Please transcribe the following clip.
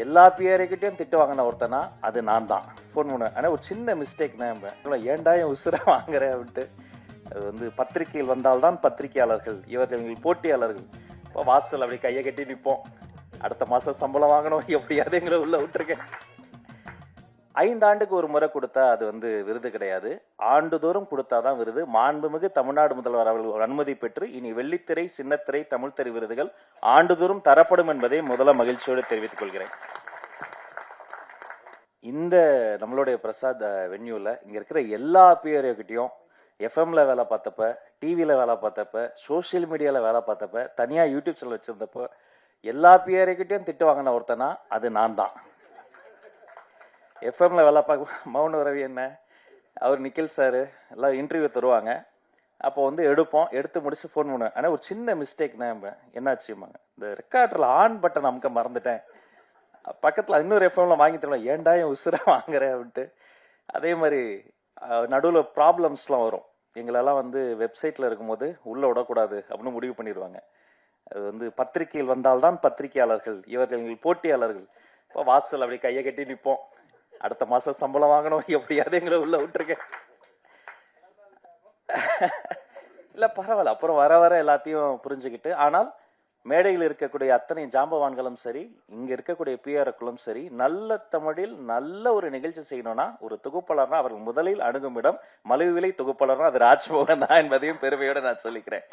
எல்லா பிஆர்கிட்டையும் திட்டு வாங்கின ஒருத்தனா அது நான் தான். ஃபோன் பண்ணுவேன், ஆனால் ஒரு சின்ன மிஸ்டேக் நான் ஏன்டா என் உசுரை வாங்குறேன் அப்படின்ட்டு. அது வந்து பத்திரிகையில் வந்தால்தான் பத்திரிகையாளர்கள், இவர்கள் போட்டியாளர்கள். இப்போ வாசல் அப்படி கையை கட்டி நிற்போம், அடுத்த மாதம் சம்பளம் வாங்கணும், எப்படியாவது எங்களை உள்ள விட்டுருக்கேன். 5 ஆண்டுக்கு ஒரு முறை கொடுத்தா அது வந்து விருது கிடையாது, ஆண்டுதோறும் கொடுத்தாதான் விருது. மாண்புமிகு தமிழ்நாடு முதல்வர் அவர்கள் அனுமதி பெற்று இனி வெள்ளித்திரை, சின்னத்திரை, தமிழ் திரை விருதுகள் ஆண்டுதோறும் தரப்படும் என்பதை முதல்ல மகிழ்ச்சியோடு தெரிவித்துக் கொள்கிறேன். இந்த நம்மளுடைய பிரசாத் வென்யூல இங்க இருக்கிற எல்லா பிஆர்ஓகிட்டையும் எஃப்எம்ல வேலை பார்த்தப்ப, டிவியில வேலை பார்த்தப்ப, சோசியல் மீடியால வேலை பார்த்தப்ப, தனியா யூடியூப் சேனல் வச்சிருந்தப்போ எல்லா பிஆர்ஓகிட்டையும் திட்டு வாங்கின ஒருத்தனா அது நான் தான். எஃப்எம்ல வேலை பார்க்க மௌன ரவி என்ன, அவர் நிக்கில் சார் எல்லாம் இன்டர்வியூ தருவாங்க. அப்போ வந்து எடுத்து முடிச்சு ஃபோன் பண்ணுவேன், ஆனால் ஒரு சின்ன மிஸ்டேக் என்னாச்சுமாங்க, இந்த ரெக்கார்டரில் ஆன் பட்டன் அமுக்க மறந்துட்டேன். பக்கத்தில் இன்னொரு எஃப்எம்ல வாங்கி தருவேன், ஏன்டா என் உசுரை வாங்குறேன் அப்படின்ட்டு. அதே மாதிரி நடுவில் ப்ராப்ளம்ஸ்லாம் வரும். எங்களெல்லாம் வந்து வெப்சைட்டில் இருக்கும்போது உள்ளே விடக்கூடாது அப்படின்னு முடிவு பண்ணிடுவாங்க. அது வந்து பத்திரிகையில் வந்தால்தான் பத்திரிகையாளர்கள், இவர்கள் போட்டியாளர்கள். இப்போ வாசல் அப்படி கையை கட்டி நிற்போம், அடுத்த மாதம் சம்பளம் வாங்கணும், எப்படியாவது எங்களை உள்ள விட்டுருக்கேன். இல்லை பரவாயில்ல, அப்புறம் வர வர எல்லாத்தையும் புரிஞ்சுக்கிட்டு. ஆனால் மேடையில் இருக்கக்கூடிய அத்தனை ஜாம்பவான்களும் சரி, இங்க இருக்கக்கூடிய பிஆர்ஓக்களும் சரி, நல்ல தமிழில் நல்ல ஒரு நிகழ்ச்சி செய்யணும்னா ஒரு தொகுப்பாளர்னா அவர்கள் முதலில் அணுகும் இடம் மலிவு விலை தொகுப்பாளர்னா அது ராஜ்மோகன் தான் என்பதையும் பெருமையோட நான் சொல்லிக்கிறேன்.